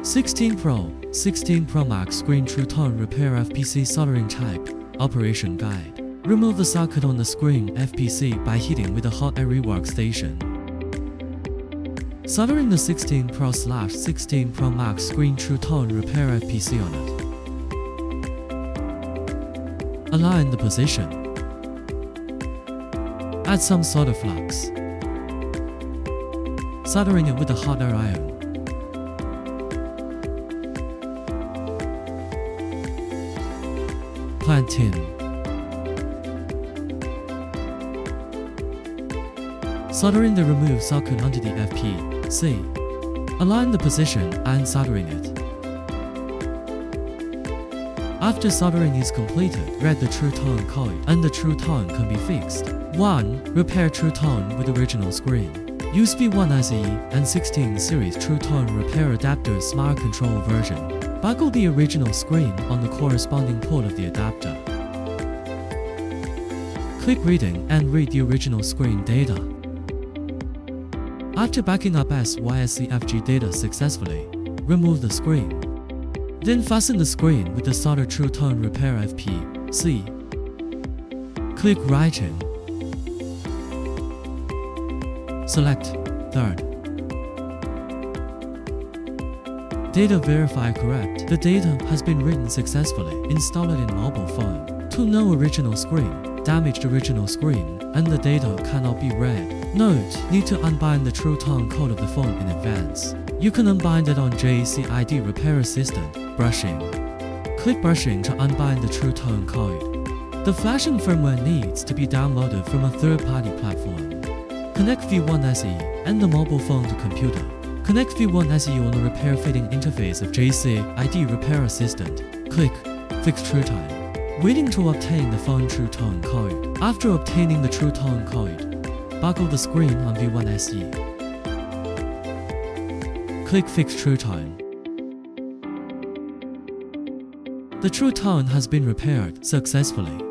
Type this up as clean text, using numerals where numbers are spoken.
16Pro16ProMax Screen True Tone Repair FPC Soldering Type Operation Guide. Remove the socket on the screen FPC by heating with a hot air workstation. Soldering the 16Pro/16ProMax Screen True Tone Repair FPC on it. Align the position. Add some solder flux. Soldering it with a hot air iron. Plant in. Soldering the removed socket onto the FPC. Align the position and soldering it. After soldering is completed, read the True Tone code and the True Tone can be fixed. 1. Repair True Tone with original screen. Use V1SE and 16 series True Tone Repair Adapter Smart Control version. Buckle the original screen on the corresponding port of the adapter. Click Reading and read the original screen data. After backing up SYSCFG data successfully, remove the screen. Then fasten the screen with the solder True Tone Repair FPC. Click Writing. Select 3rd. Data verify correct. The data has been written successfully. Install it in mobile phone. To no original screen, damaged original screen, and the data cannot be read. Note, need to unbind the True Tone code of the phone in advance. You can unbind it on JCID Repair Assistant, brushing. Click brushing to unbind the True Tone code. The flashing firmware needs to be downloaded from a third-party platform. Connect V1SE and the mobile phone to computer. Connect V1SE on the repair fitting interface of JCID Repair Assistant. Click Fix True Tone. Waiting to obtain the phone True Tone code. After obtaining the True Tone code, buckle the screen on V1SE. Click Fix True Tone. The True Tone has been repaired successfully.